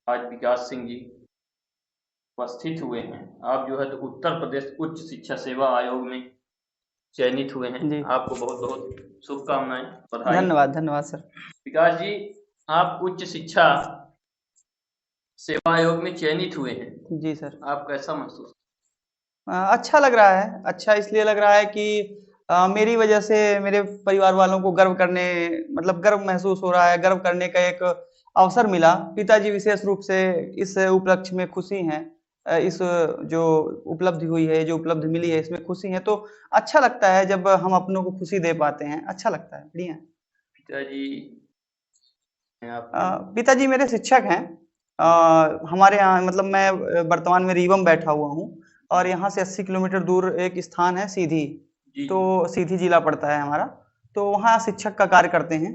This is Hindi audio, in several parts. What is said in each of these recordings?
आज विकास सिंह जी उपस्थित हुए हैं। आप जो है तो उत्तर प्रदेश उच्च शिक्षा सेवा आयोग में चयनित हुए हैं। जी, आपको बहुत बहुत शुभकामनाएं, बधाई। धन्यवाद धन्यवाद सर। विकास जी, आप उच्च शिक्षा सेवा आयोग में चयनित हुए हैं। जी सर। आप कैसा महसूस? अच्छा लग रहा है। अच्छा इसलिए लग रहा है कि मेरी वजह से मेरे परिवार वालों को गर्व करने मतलब गर्व महसूस हो रहा है, गर्व करने का एक अवसर मिला। पिताजी विशेष रूप से इस उपलक्ष्य में खुशी हैं। इस जो उपलब्धि हुई है, जो उपलब्धि मिली है, इसमें खुशी है। तो अच्छा लगता है जब हम अपनों को खुशी दे पाते हैं, अच्छा लगता है, बढ़िया। पिताजी हैं आपके? पिताजी मेरे शिक्षक हैं। हमारे यहाँ मतलब मैं वर्तमान में रीवम बैठा हुआ हूँ और यहाँ से 80 किलोमीटर दूर एक स्थान है सीधी। जी तो जी। सीधी जिला पड़ता है हमारा। तो वहाँ शिक्षक का कार्य करते हैं।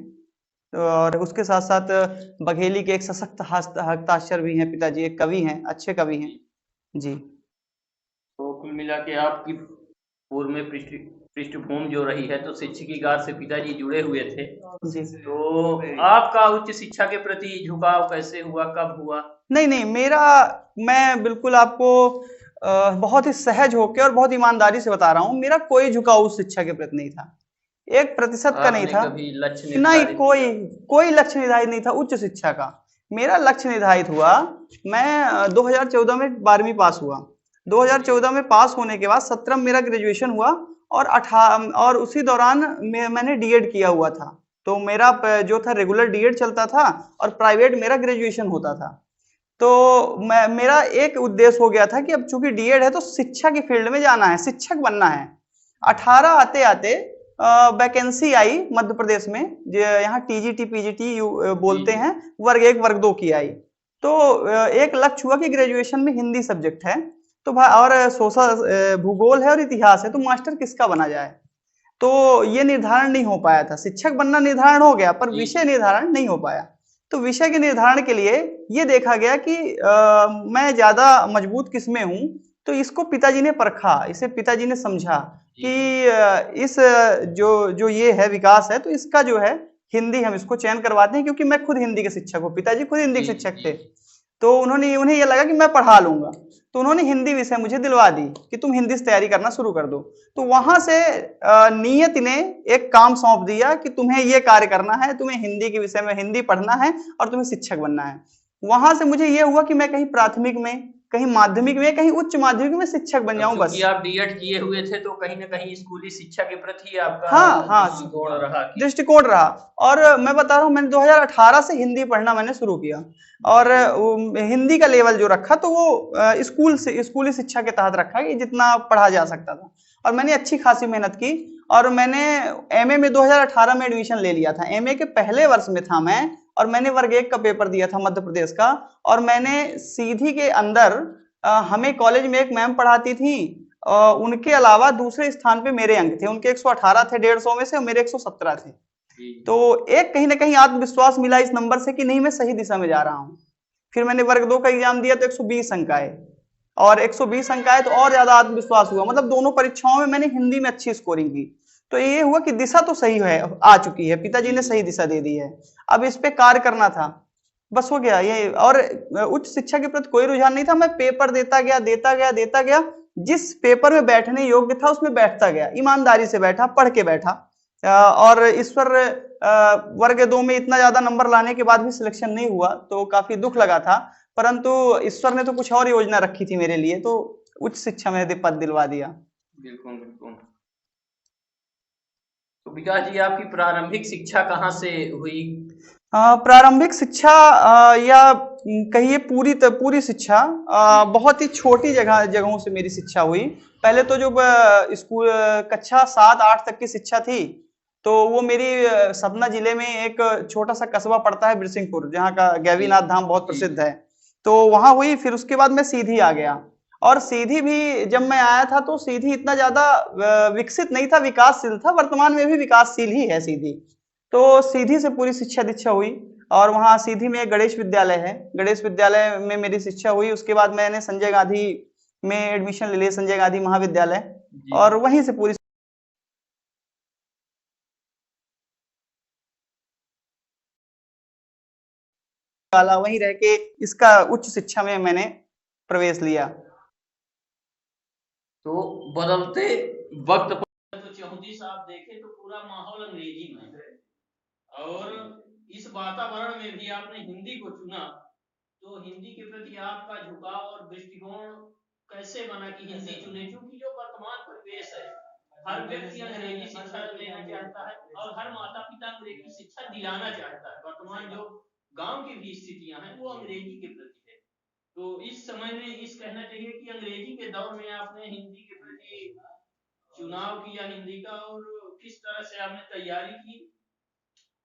और उसके साथ साथ बघेली के एक सशक्त हस्ताक्षर भी हैं पिताजी, एक कवि हैं, अच्छे कवि हैं। जी। जी। तो कुल मिला के आपकी पूर्व में पृष्ठभूमि जो रही है तो शिक्षकी कार्य से पिताजी जुड़े हुए थे। जी। तो आपका उच्च शिक्षा के प्रति झुकाव कैसे हुआ, कब हुआ? नहीं नहीं, मेरा मैं बिल्कुल आपको बहुत ही सहज होके और बहुत ईमानदारी से बता रहा हूँ, मेरा कोई झुकाव उस शिक्षा के प्रति नहीं था। 1% का नहीं आपने था। कभी लक्ष्य नहीं, निर्धारित कोई किया? कोई लक्ष्य निर्धारित नहीं था उच्च शिक्षा का। मेरा लक्ष्य निर्धारित हुआ, मैं 2014 में 12वीं पास हुआ। जी 2014 में पास होने के बाद 17 में मेरा ग्रेजुएशन हुआ। और और उसी दौरान मैंने डीएड किया हुआ था। तो मेरा जो था रेगुलर डीएड चलता था और प्राइवेट मेरा ग्रेजुएशन होता था। तो मैं मेरा एक उद्देश्य हो गया था कि अब चूंकि डीएड है तो शिक्षा की फील्ड में जाना है, शिक्षक बनना है। 18 आते आते वैकेंसी आई मध्य प्रदेश में, जो यहाँ टीजीटी पीजीटी जी बोलते जी। हैं, वर्ग एक वर्ग दो की आई। तो एक लक्ष्य हुआ कि ग्रेजुएशन में हिंदी सब्जेक्ट है, तो भाई और सोशल भूगोल है और इतिहास है, तो मास्टर किसका बना जाए। तो ये निर्धारण नहीं हो पाया था। शिक्षक बनना निर्धारण हो गया पर जी विषय जी। निर्धारण नहीं हो पाया। तो विषय के निर्धारण के लिए ये देखा गया कि मैं ज्यादा मजबूत किसमें हूँ। तो इसको पिताजी ने परखा, इसे पिताजी ने समझा जी कि जी। इस जो जो ये है विकास है, तो इसका जो है हिंदी हम इसको चयन करवाते हैं, क्योंकि मैं खुद हिंदी के शिक्षक हूँ, पिताजी खुद हिंदी जी के जी। शिक्षक जी थे। जी। तो उन्हें ये लगा कि मैं पढ़ा लूंगा। तो उन्होंने हिंदी विषय मुझे दिलवा दी कि तुम हिंदी से तैयारी करना शुरू कर दो। तो वहां से नियति ने एक काम सौंप दिया कि तुम्हें ये कार्य करना है, तुम्हें हिंदी के विषय में हिंदी पढ़ना है और तुम्हें शिक्षक बनना है। वहां से मुझे ये हुआ कि मैं कहीं प्राथमिक में, कहीं माध्यमिक में, कहीं उच्च माध्यमिक में शिक्षक बन अब जाऊं चूंकि बस। आप डीएड किए हुए थे तो कहीं ना कहीं स्कूली शिक्षा के प्रति आपका हाँ हाँ, दृष्टिकोण रहा कि दृष्टिकोण रहा। और मैं बता रहा हूँ, मैंने 2018 से हिंदी पढ़ना मैंने शुरू किया। और जी हिंदी का लेवल जो रखा तो वो स्कूली शिक्षा के तहत रखा कि जितना पढ़ा जा सकता था। और मैंने अच्छी खासी मेहनत की। और मैंने एमए में 2018 में एडमिशन ले लिया था। एमए के पहले वर्ष में था मैं। और मैंने वर्ग एक का पेपर दिया था मध्य प्रदेश का। और मैंने सीधी के अंदर हमें कॉलेज में एक मैम पढ़ाती थी। उनके अलावा दूसरे स्थान पे मेरे अंक थे, उनके 118 थे 150 में से, और मेरे 117 थे। जी। तो एक कहीं ना कहीं आत्मविश्वास मिला इस नंबर से कि नहीं, मैं सही दिशा में जा रहा हूँ। फिर मैंने वर्ग दो का एग्जाम दिया तो 120 अंक आए। और 120 अंक आए तो और ज्यादा आत्मविश्वास हुआ। मतलब दोनों परीक्षाओं में मैंने हिंदी में अच्छी स्कोरिंग की। तो ये हुआ कि दिशा तो सही है, आ चुकी है, पिताजी जी ने जी। सही दिशा दे दी है। अब इस पे कार्य करना था, बस हो गया ये। और उच्च शिक्षा के प्रति कोई रुझान नहीं था। मैं पेपर देता गया देता गया देता गया। जिस पेपर में बैठने योग्य था उसमें बैठता गया, ईमानदारी से बैठा, पढ़ के बैठा। और ईश्वर वर्ग दो में इतना ज्यादा नंबर लाने के बाद भी सिलेक्शन नहीं हुआ तो काफी दुख लगा था। परंतु ईश्वर ने तो कुछ और योजना रखी थी मेरे लिए, तो उच्च शिक्षा में पद दिलवा दिया। बिल्कुल बिल्कुल। तो विकास जी, आपकी प्रारंभिक शिक्षा कहाँ से हुई? प्रारंभिक शिक्षा या कहिए पूरी शिक्षा जी बहुत ही छोटी जगहों से मेरी शिक्षा हुई। पहले तो जो स्कूल कक्षा 7-8 तक की शिक्षा थी, तो वो मेरी सतना जिले में एक छोटा सा कस्बा पड़ता है बिरसिंहपुर, जहाँ का जी। गैवीनाथ धाम बहुत जी प्रसिद्ध है। तो वहां हुई। फिर उसके बाद मैं सीधी आ गया। और सीधी भी जब मैं आया था तो सीधी इतना ज्यादा विकसित नहीं था, विकासशील था। वर्तमान में भी विकासशील ही है सीधी। तो सीधी से पूरी शिक्षा दीक्षा हुई। और वहाँ सीधी में एक गणेश विद्यालय है, गणेश विद्यालय में मेरी शिक्षा हुई। उसके बाद मैंने संजय गांधी में एडमिशन ले लिया, संजय गांधी महाविद्यालय। जी। और वहीं से पूरी वाला, वहीं रह के इसका उच्च शिक्षा में मैंने प्रवेश लिया। तो बदलते वक्त पर तो 34 आप देखें तो पूरा माहौल अंग्रेजी में है, और इस वातावरण में भी आपने हिंदी को चुना, तो हिंदी के प्रति आपका झुकाव और दृष्टिकोण कैसे बना कि हिंदी चुने? क्योंकि जो वर्तमान परिवेश है, हर व्यक्ति अंग्रेजी शिक्षा लेना चाहता है और हर माता पिता अंग्रेजी शिक्षा दिलाना चाहता है। वर्तमान जो गांव की भी स्थितियां हैं वो अंग्रेजी के प्रति है। तो इस समय में इस कहना चाहिए कि अंग्रेजी के दौर में आपने हिंदी के प्रति चुनाव किया हिंदी का, और किस तरह से आपने तैयारी की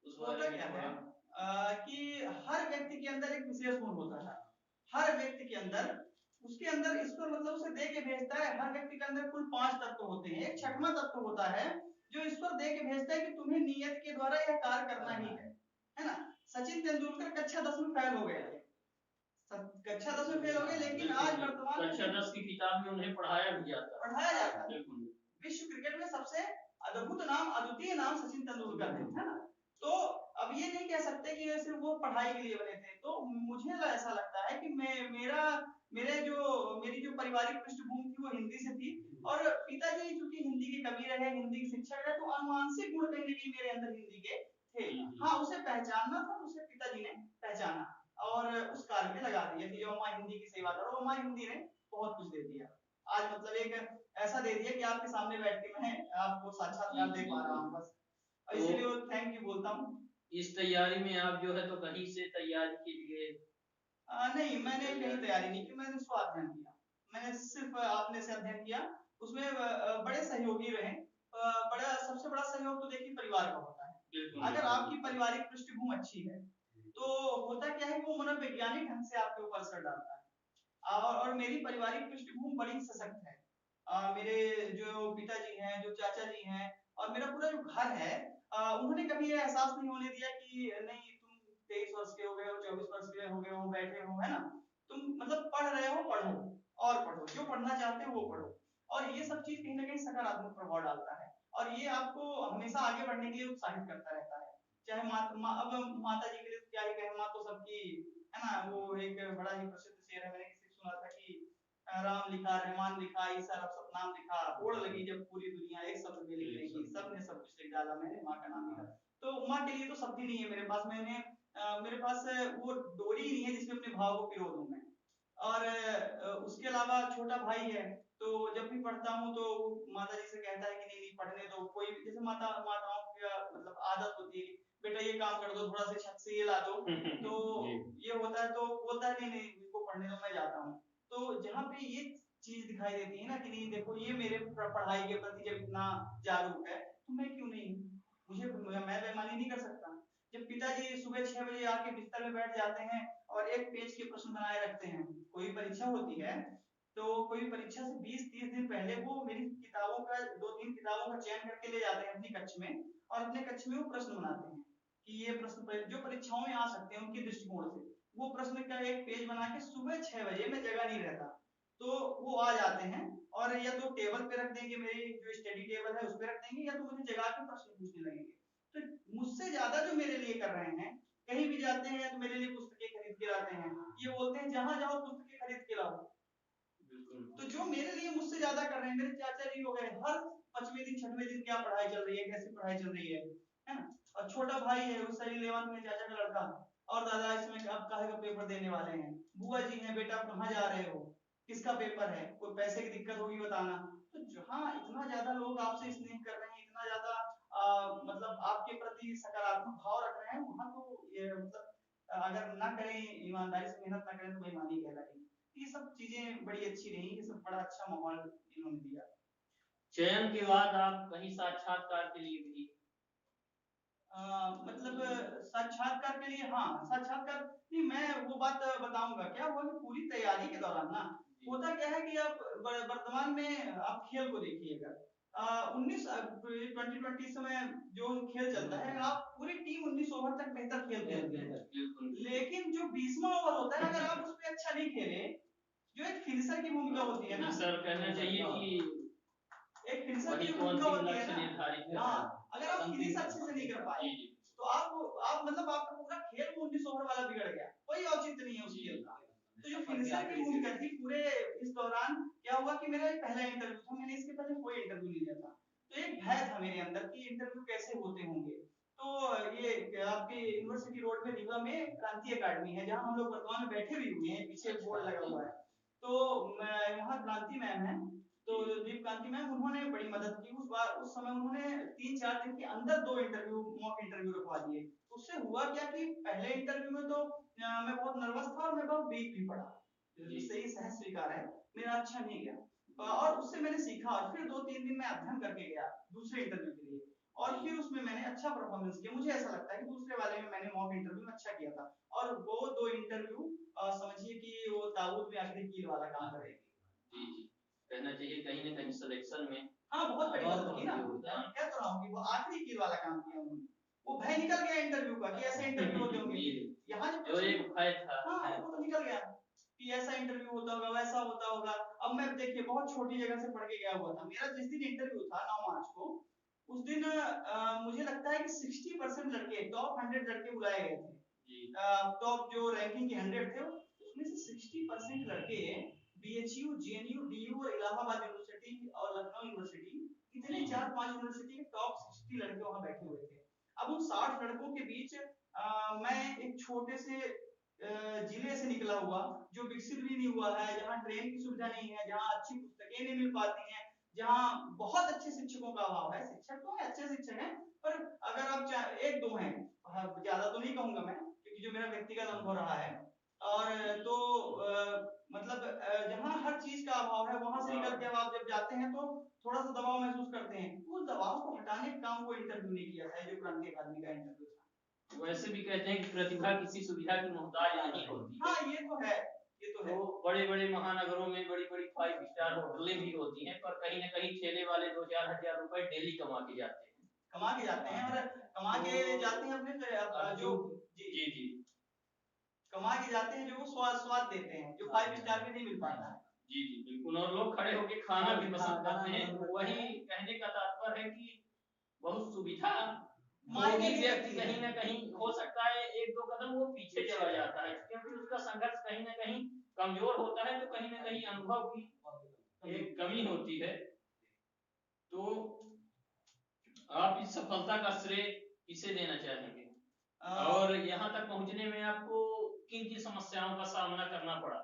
उस बारे में? क्या है कि हर व्यक्ति के अंदर एक विशेष गुण होता है, हर व्यक्ति के अंदर, उसके अंदर ईश्वर मतलब उसे दे के भेजता है। हर व्यक्ति के अंदर कुल 5 तत्व होते हैं। एक छठवां तत्व होता है जो ईश्वर दे के भेजता है कि तुम्हें नियत के द्वारा यह कार्य करना ही है ना। सचिन तेंदुलकर कक्षा 10 में फेल हो गए थे, कक्षा 10 में फेल हो गए, लेकिन आज वर्तमान कक्षा 10 की किताब में उन्हें पढ़ाया भी पढ़ाया जाता है। विश्व क्रिकेट में सबसे अद्भुत नाम, अद्वितीय नाम सचिन तेंदुलकर है ना। तो अब ये नहीं कह सकते कि सिर्फ वो पढ़ाई के लिए बने थे। तो मुझे ऐसा लगता है कि मेरी जो पारिवारिक पृष्ठभूमि थी वो हिंदी से थी, और पिताजी चूंकि हिंदी के कवि रहे, हिंदी के शिक्षक रहे, तो अनुवांशिक गुण कहीं न कहीं मेरे अंदर हिंदी के थे। हाँ, उसे पहचानना था, उसे पिताजी ने पहचाना और उस कार्य में लगा दिया कि जो माँ हिंदी की सेवा करो। माँ हिंदी ने बहुत कुछ दे दिया। आज मतलब एक ऐसा दे दिया कि आपके सामने बैठ के मैं आपको साक्षात्कार दे पा रहा हूँ बस, और इसीलिए थैंक यू बोलता हूँ। इस तैयारी में आप जो है तो कहीं से तैयारी के लिए? नहीं, मैंने कहीं तैयारी नहीं की, मैंने स्व अध्ययन किया। मैंने सिर्फ अपने से अध्ययन किया। उसमें बड़े सहयोगी रहे। सबसे बड़ा सहयोग तो देखिए परिवार का होता है। अगर आपकी पारिवारिक पृष्ठभूमि अच्छी है तो होता क्या है, वो मनोवैज्ञानिक ढंग से आपके ऊपर असर डालता है। और मेरी पारिवारिक पृष्ठभूमि बड़ी सशक्त है। मेरे जो पिताजी हैं, जो चाचा जी हैं, और मेरा पूरा जो घर है, उन्होंने कभी ये एहसास नहीं होने दिया कि नहीं तुम 23 वर्ष के हो गए हो, 24 वर्ष के हो गए हो, बैठे हो, है ना, तुम मतलब पढ़ रहे हो, पढ़ो और पढ़ो, जो पढ़ना चाहते हो वो पढ़ो। और ये सब चीज कहीं ना कहीं सकारात्मक प्रभाव डालता है, और ये आपको हमेशा आगे बढ़ने के लिए उत्साहित करता रहता है। चाहे अब माता जी के लिए क्या ही कहें, माँ तो सबकी है ना। वो एक बड़ा ही प्रसिद्ध शेर है, मैंने किसी सुना था कि राम लिखा, रहमान लिखा, ईसा रब सतनाम लिखा, ओढ़ लगी जब पूरी दुनिया एक शब्द में लिख लेगी, सबने सब कुछ लिख डाला, मैंने माँ का नाम लिखा। तो माँ के लिए तो शब्द ही नहीं है मेरे पास। मेरे पास वो डोरी ही नहीं है जिसमें अपने भाव को पिरो दूं मैं। और उसके अलावा छोटा भाई है, तो जब भी पढ़ता हूँ तो माता जी से कहता है कि नहीं नहीं पढ़ने दो। कोई जैसे माताओं की मतलब आदत होती है, बेटा ये काम कर दो, थोड़ा सा छत से ये ला दो, तो ये होता है तो बोलता है नहीं नहीं इनको पढ़ने दो, मैं जाता हूँ। तो जहाँ पे ये चीज दिखाई देती है ना कि नहीं देखो ये मेरे पढ़ाई के प्रति जब इतना जागरूक है तो मैं क्यों नहीं, मैं बेईमानी नहीं कर सकता। जब पिताजी सुबह 6 बजे आके बिस्तर में बैठ जाते हैं और एक पेज के प्रश्न बनाए रखते हैं, कोई परीक्षा होती है तो कोई परीक्षा से 20-30 दिन पहले वो मेरी किताबों का 2-3 किताबों का चयन करके ले जाते हैं अपनी कक्ष में, और अपने कक्ष में वो प्रश्न बनाते हैं कि ये प्रश्न जो परीक्षाओं में आ सकते हैं उनके दृष्टिकोण से। वो प्रश्न का एक पेज बना के सुबह 6 बजे में जगह नहीं रहता तो वो आ जाते हैं, और या तो टेबल पे रख देंगे, मेरी जो स्टडी टेबल है उस पे रख देंगे, या तो मुझे जगा के प्रश्न पूछने लगेंगे। तो मुझसे ज्यादा जो मेरे लिए कर रहे हैं, कहीं भी जाते हैं तो मेरे लिए पुस्तकें खरीद के लाते हैं। ये बोलते हैं जहां जाओ पुस्तकें खरीद के लाओ। तो जो मेरे लिए मुझसे ज्यादा कर रहे हैं, मेरे चाचा जी हो गए, हर 5वें दिन 6वें दिन क्या पढ़ाई चल रही है, कैसी पढ़ाई चल रही है ना। और छोटा भाई है वो सही 11th में, चाचा का लड़का, और दादा इसमें अब काहे का पेपर देने वाले हैं। बुआ जी हैं, बेटा कहाँ जा रहे हो, किसका पेपर है, कोई पैसे की दिक्कत होगी बताना। तो जहाँ इतना ज्यादा लोग आपसे स्नेह कर रहे हैं, इतना ज्यादा मतलब आपके प्रति सकारात्मक भाव रख रहे हैं, वहां तो ये मतलब अगर ना करें, ईमानदारी से मेहनत ना करें तो बेईमानी कहलाएगी। ये सब चीजें बड़ी अच्छी रही, ये सब बड़ा अच्छा माहौल इन्होंने दिया। चयन के बाद आप कहीं साक्षात्कार के लिए भी? मतलब साक्षात्कार के लिए, हाँ साक्षात्कार नहीं, मैं वो बात बताऊंगा। क्या हुआ कि पूरी तैयारी के दौरान ना होता क्या है कि आप वर्तमान में आप खेल को देखिएगा, 2020 समय जो खेल चलता है, आप पूरी टीम 19 ओवर तक बेहतर खेल खेलती है, लेकिन जो 20वां ओवर होता है अगर आप उसमें अच्छा नहीं खेले, जो एक फिनिशर की भूमिका होती है ना, सर कहना चाहिए कि एक फिनिशर की भूमिका होती है ना, हाँ, अगर आप फिनिश अच्छे से नहीं कर पाए तो आप मतलब आपका पूरा खेल वो 19 ओवर वाला बिगड़ गया, कोई औचित्य नहीं है उस खेल का। तो जो फिनिशर की भूमिका थी पूरे इस दौरान, क्या हुआ कि मेरा पहला इंटरव्यू था, मैंने इसके पहले कोई इंटरव्यू नहीं दिया था, तो एक भय था मेरे अंदर कि इंटरव्यू कैसे होते होंगे। तो ये आपके यूनिवर्सिटी रोड में रीवा में क्रांति एकेडमी है, जहाँ हम लोग वर्तमान में बैठे भी हुए हैं, पीछे बोर्ड लगा हुआ है। तो वहाँ क्रांति मैम है, तो दीप कांति मैम, उन्होंने बड़ी मदद की उस बार। उस समय उन्होंने 3-4 दिन के अंदर 2 इंटरव्यू मॉक इंटरव्यू रखवा दिए। उससे हुआ क्या कि पहले इंटरव्यू में तो मैं बहुत नर्वस था और मैं बहुत वीक भी पड़ा, सही सहज स्वीकार है, मेरा अच्छा नहीं गया। और उससे मैंने सीखा और फिर 2-3 दिन मैं अध्ययन करके गया दूसरे इंटरव्यू के लिए, और फिर उसमें मैंने अच्छा परफॉर्मेंस किया। मुझे ऐसा लगता है कि दूसरे वाले में मैंने मॉक इंटरव्यू में अच्छा किया था, और वो 2 इंटरव्यू समझिए कि वो ताबूत में आखिरी कील वाला काम करेगी। जी जी, कहना चाहिए कहीं ना कहीं सिलेक्शन में हाँ बहुत बड़ी मदद की ना, मैं कह तो रहा हूँ कि वो आखिरी कील वाला काम किया उन्होंने। वो भय निकल गया इंटरव्यू का कि ऐसे इंटरव्यू होते होंगे, यहाँ जो एक भय था, हाँ वो तो निकल गया कि ऐसा इंटरव्यू होता होगा, वैसा होता होगा। अब मैं देखिए बहुत छोटी जगह से पढ़ के गया हुआ था, मेरा जिस दिन इंटरव्यू था 9 मार्च को, उस दिन मुझे लगता है कि 60% लड़के, टॉप 100 लड़के बुलाए गए थे। टॉप जो रैंकिंग के 100 थे, उसमें से 60% लड़के बीएचयू, जेएनयू, डीयू और इलाहाबाद यूनिवर्सिटी और लखनऊ यूनिवर्सिटी, इतने 4-5 यूनिवर्सिटी के टॉप 60 लड़के वहां बैठे हुए थे। अब उन 60 लड़कों के बीच मैं एक छोटे से जिले से निकला हुआ, जो विकसित भी नहीं हुआ है, जहाँ ट्रेन की सुविधा नहीं है, जहाँ अच्छी पुस्तकें नहीं मिल पाती हैं, जहाँ बहुत अच्छे शिक्षकों का अभाव है। शिक्षक तो है, अच्छे शिक्षक हैं, पर अगर आप 1-2 हैं, ज्यादा तो नहीं कहूंगा मैं, क्योंकि जो मेरा व्यक्तिगत अनुभव रहा है। और तो मतलब जहाँ हर चीज का अभाव है, वहां से निकल के आप जब जाते हैं तो थोड़ा सा दबाव महसूस करते हैं। उस दबाव को हटाने का काम कोई इंटरव्यू नहीं किया था, जो क्रांति अकादमी का इंटरव्यू था। वैसे भी कहते हैं कि प्रतिभा किसी सुविधा की मोहताज नहीं होती। हाँ ये तो है, ये तो है। तो बड़े-बड़े महानगरों में बड़ी-बड़ी 5 स्टार होटलें भी होती हैं, पर कहीं न कहीं ठेले वाले 2-4 हजार रुपए डेली कमा के जाते हैं। और कमा के जाते हैं अपने जो जी जी कमा के जाते हैं, जो स्वाद देते हैं, जो 5 स्टार में नहीं मिल पाता है। जी जी बिल्कुल, और लोग खड़े होके खाना भी पसंद करते हैं। वही कहने का तात्पर्य है कि बहुत सुविधा मायने व्यक्ति कहीं ना कहीं हो सकता है 1-2 कदम वो पीछे चला जाता है, क्योंकि उसका संघर्ष कहीं ना कहीं कमजोर होता है, तो कहीं ना कहीं अनुभव की एक कमी होती है। तो आप इस सफलता का श्रेय किसे देना चाहेंगे, और यहाँ तक पहुंचने में आपको किन किन समस्याओं का सामना करना पड़ा?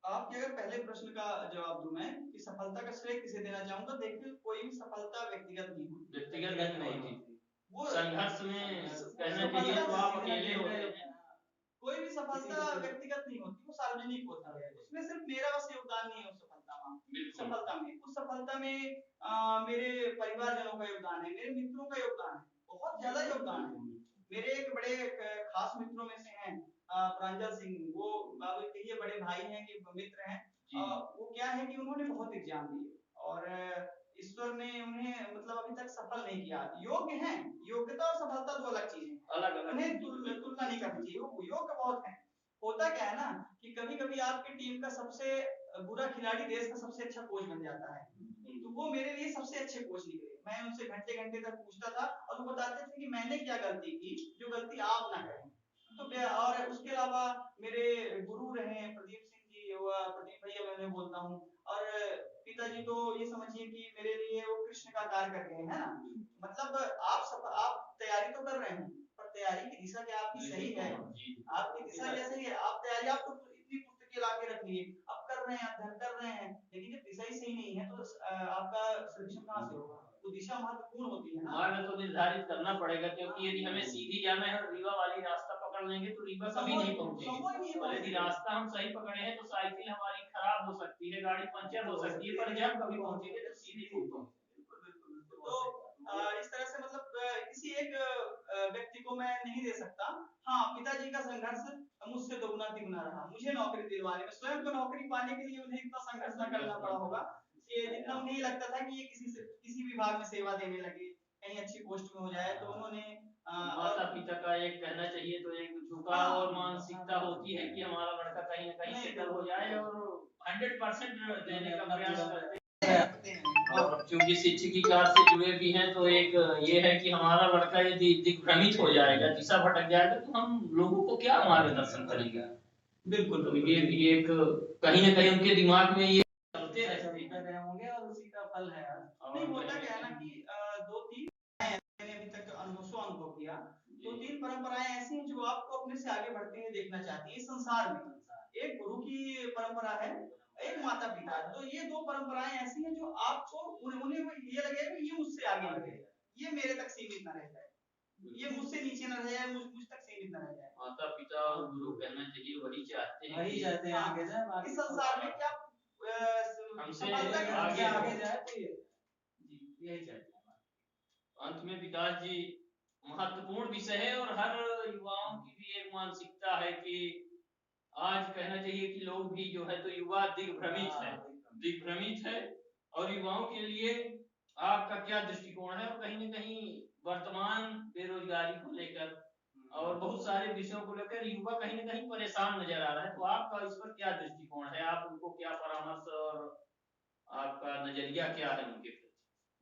आपके अगर पहले प्रश्न का जवाब दूं मैं कि सफलता का श्रेय किसे देना चाहूंगा, देखिए कोई भी सफलता व्यक्तिगत नहीं होती, व्यक्तिगत नहीं होती, वो संघर्ष में कहना चाहिए तो आप अकेले होते हैं। कोई भी सफलता व्यक्तिगत नहीं होती, वो सार्वजनिक होता है। उसमें सिर्फ मेरा बस योगदान नहीं है उस सफलता में। उस सफलता में मेरे परिवारजनों का योगदान है, मेरे मित्रों का योगदान है, बहुत ज्यादा योगदान है। मेरे एक बड़े खास मित्रों में से हैं प्रांजल सिंह, वो कहिए बड़े भाई हैं कि मित्र हैं। वो क्या है कि उन्होंने बहुत एग्जाम दिए और ईश्वर ने उन्हें मतलब अभी तक सफल नहीं किया। योग्य हैं, योग्यता और सफलता दो अलग चीजें हैं, अलग उन्हें तुलना नहीं करनी चाहिए। वो योग्य बहुत है। होता क्या है ना कि कभी कभी आपकी टीम का सबसे बुरा खिलाड़ी देश का सबसे अच्छा कोच बन जाता है, तो वो मेरे लिए सबसे अच्छे कोच निकले। मैं उनसे घंटे घंटे तक पूछता था और वो बताते थे कि मैंने क्या गलती की जो गलती आप ना करें। तो और उसके अलावा मेरे गुरु रहे प्रदीप सिंह जी, प्रदीप भैया मैं उन्हें बोलता हूँ, और पिताजी तो ये समझिए कि मेरे लिए वो कृष्ण का कार्य कर गए हैं ना। मतलब आप तैयारी तो कर रहे हैं, पर तैयारी की दिशा क्या आपकी सही है? आपकी दिशा क्या सही है? आप तैयारी, आप तो इतनी पुस्तकें ला के रख लिए, अब कर रहे हैं, अध्ययन कर रहे हैं, लेकिन जब दिशा ही सही नहीं है तो आपका सिलेक्शन कहाँ से होगा? तो दिशा महत्वपूर्ण होती है ना। मार्ग तो निर्धारित करना पड़ेगा, क्योंकि यदि हमें सीधी जाना है और रीवा वाली रास्ता पकड़ लेंगे तो रीवा कभी नहीं पहुंचेंगे। और यदि रास्ता हम सही पकड़े हैं तो साइकिल हमारी खराब हो सकती है, गाड़ी पंचर हो सकती है, पर जब कभी पहुंचेंगे तो सीधे पहुंचेंगे। तो इस तरह से मतलब किसी एक व्यक्ति को मैं नहीं दे सकता। हाँ, पिताजी का संघर्ष मुझसे दोगुना तिगुना रहा, मुझे नौकरी दिलवाने में। स्वयं को नौकरी पाने के लिए उन्हें इतना संघर्ष न करना पड़ा होगा कि जितना उन्हें लगता था कि ये किसी विभाग में सेवा देने लगे, कहीं अच्छी पोस्ट में हो जाए, तो उन्होंने माता पिता का एक कहना चाहिए तो एक झुकाव और मानसिकता होती है कि हमारा लड़का कहीं ना कहीं सेटल हो जाए, और 100% देने का प्रयास करते हैं। और क्योंकि शिक्षिकी कार से जुड़े भी हैं तो एक ये है कि हमारा लड़का यदि दिग्भ्रमित हो जाएगा, दिशा भटक जाएगा, तो हम लोगों को क्या मार्गदर्शन करेंगे। बिल्कुल, तो ये भी एक कहीं ना कहीं उनके दिमाग में ये चलते रहते होंगे और उसी का फल है आज। नहीं, होता क्या है ना कि दो तीन मैंने अभी तक अनुभव किया, दो तीन परंपराएं ऐसी हैं जो आपको अपने से आगे बढ़ते हुए देखना चाहती है इस संसार में। एक गुरु की परंपरा है, एक माता पिता। तो ये दो परंपराएं ऐसी हैं जो आपको उन्हें ये लगेगा कि ये मुझसे आगे बढ़े, ये मेरे तक सीमित न रह जाए, ये मुझसे नीचे न रह जाए, मुझ तक सीमित न रह जाए। माता पिता और गुरु कहना चाहिए वही चाहते हैं, वही चाहते हैं आगे जाए इस संसार में, क्या हमसे आगे जाए, तो ये जी यही चाहते हैं। अंत में विकास जी, महत्वपूर्ण विषय है और हर युवाओं की भी एक मानसिकता है कि आज कहना चाहिए कि लोग भी जो है तो युवा दिग्भ्रमित है और युवाओं के लिए आपका क्या दृष्टिकोण है, और कहीं न कहीं वर्तमान बेरोजगारी को लेकर और बहुत सारे विषयों को लेकर युवा कहीं न कहीं परेशान नजर आ रहा है, तो आपका इस पर क्या दृष्टिकोण है, आप उनको क्या परामर्श और आपका नजरिया क्या है उनके प्रति।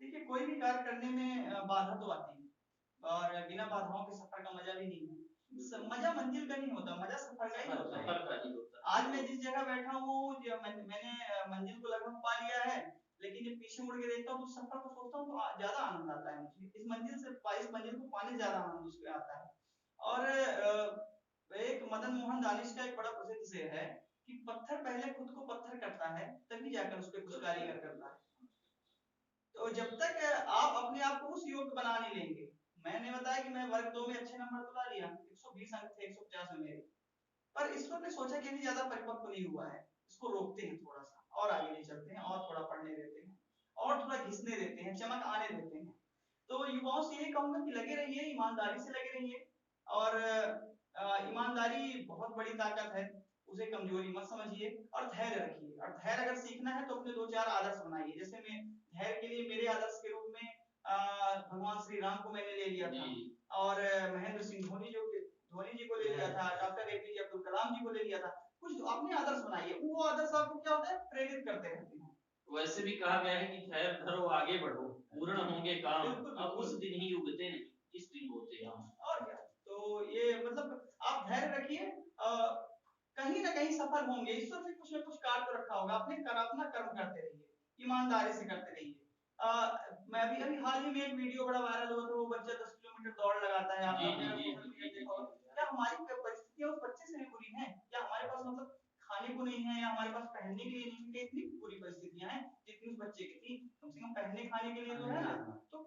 देखिए, कोई भी कार्य करने में बाधा तो आती है और बिना बाधाओं के सफर का मजा भी नहीं है। मजा मंजिल का नहीं होता, मजा सफर का ही होता है। आज मैं जिस जगह बैठा हूँ, मैंने मंजिल को लगभग पा लिया है, लेकिन जब पीछे मुड़ के देखता हूँ तो सफर को सोचता हूँ तो ज्यादा आनंद आता है मुझे। इस मंजिल को पाने ज्यादा आनंद उसमें आता है। और एक मदन मोहन दानिश का एक बड़ा प्रसिद्ध शेर है कि पत्थर पहले खुद को पत्थर करता है, तभी जाकर उस पर कुछ कारीगर करता है। तो जब तक आप अपने आप को उस योग्य बना नहीं लेंगे, मैंने बताया कि मैं वर्ग 2 में अच्छे नंबर तो ला लिया, 120 अंक थे 150 में मेरे, पर ईश्वर ने सोचा कि अभी ज्यादा परिपक्व नहीं हुआ है, इसको रोकते हैं थोड़ा सा और आगे नहीं चलते हैं, और थोड़ा पढ़ने देते हैं और थोड़ा घिसने देते हैं, चमक आने देते हैं। तो युवाओं से यही कहूंगा कि लगे रहिए, ईमानदारी से लगे रहिए, और ईमानदारी बहुत बड़ी ताकत है, उसे कमजोरी मत समझिए, और धैर्य रखिए। और धैर्य अगर सीखना है तो अपने दो चार आदर्श बनाइए। जैसे मैं धैर्य के लिए मेरे आदर्श के रूप में भगवान श्री राम को मैंने ले लिया था, और महेंद्र सिंह धोनी जी को ले लिया था, डॉक्टर एपीजे अब्दुल कलाम जी को ले लिया था। कुछ अपने आदर्श बनाइए, वो आदर्श आपको क्या होता है, प्रेरित करते रहते हैं। वैसे भी कहा गया है कि धैर्य धरो आगे बढ़ो, पूर्ण होंगे काम, अब उस दिन ही उगते नहीं, इस दिन होते हैं। और क्या, तो ये मतलब आप धैर्य रखिए, कहीं ना कहीं सफल होंगे। ईश्वर से कुछ ना कुछ कार्य तो रखा होगा, अपना कर्म करते रहिए, ईमानदारी से करते रहिए। मैं अभी हाल ही में एक वीडियो बड़ा वायरल हुआ था, वो बच्चा 10 किलोमीटर दौड़ लगाता है, आपने सोशल मीडिया देखा होगा। क्या हमारी परिस्थितियां उस बच्चे से भी बुरी हैं? क्या हमारे पास मतलब खाने को नहीं है, या हमारे पास पहनने के लिए नहीं है? इतनी बुरी परिस्थितियां हैं जितनी उस बच्चे की थी, कम से कम पहनने खाने के लिए तो है ना। तो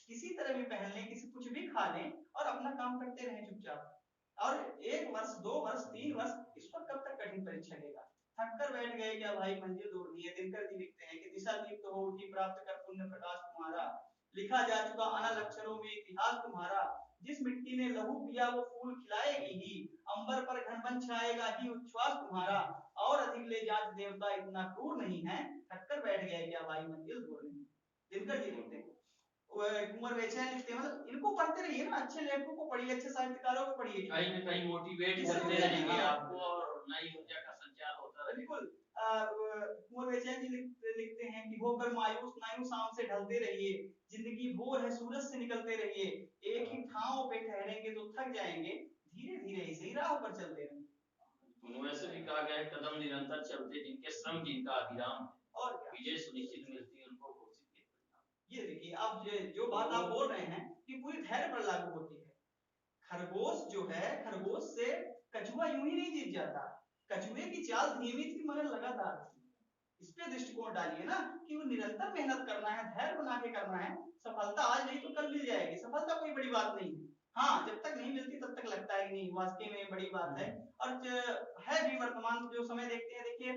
किसी तरह भी पहन लें, किसी कुछ भी खा लें, और अपना काम करते रहें चुपचाप। और 1 वर्ष 2 वर्ष 3 वर्ष, इस पर कब तक कठिन परीक्षा लेगा? थक कर बैठ गए क्या भाई, मंजिल दूर नहीं है। दिनकर जी लिखते हैं कि दिशा दीप्त हो उठी, प्राप्त कर पुण्य प्रकाश तुम्हारा, लिखा जा चुका अनल अक्षरों में इतिहास तुम्हारा। जिस मिट्टी ने लहू पिया वो फूल खिलाएगी ही, अंबर पर घनबन छाएगा ही उच्छ्वास तुम्हारा। और अधिक ले जांच देवता इतना क्रूर नहीं है, थक कर बैठ गए क्या भाई, मंजिल दूर नहीं। दिनकर जी लिखते हैं। कुंवर बेचैन लिखते हैं। मतलब इनको पढ़ते रहिए ना, अच्छे लेखकों को पढ़िए, अच्छे साहित्यकारों को पढ़िए, कहीं ना कहीं मोटिवेट करते रहेंगे आपको और नई ऊर्जा का संचार होता रहेगा। बिल्कुल। कुंवर बेचैन जी लिखते हैं कि होकर मायूस नायूस शाम से ढलते रहिए, जिंदगी भोर है सूरज से निकलते रहिए, एक ही ठाव पे ठहरेंगे तो थक जाएंगे, धीरे धीरे इसी राह पर चलते रहेंगे। वैसे भी कहा गया है कदम निरंतर चलते जिनके श्रम जिनका अभिराम है, और विजय सुनिश्चित मिलती है उनको घोषित। ये देखिए, आप जो बात आप बोल रहे हैं कि पूरी धैर्य पर लागू होती है। खरगोश जो है, खरगोश से कछुआ यूं ही नहीं जीत जाता, कछुए की चाल धीमी थी मगर लगातार थी। इस पे दृष्टिकोण डालिए ना कि वो निरंतर मेहनत करना है, धैर्य बना के करना है। सफलता आज नहीं तो कल मिल जाएगी, सफलता कोई बड़ी बात नहीं है। हाँ, जब तक नहीं मिलती तब तक लगता है कि नहीं वाकई में बड़ी बात है। और है भी, वर्तमान जो समय देखते हैं, देखिए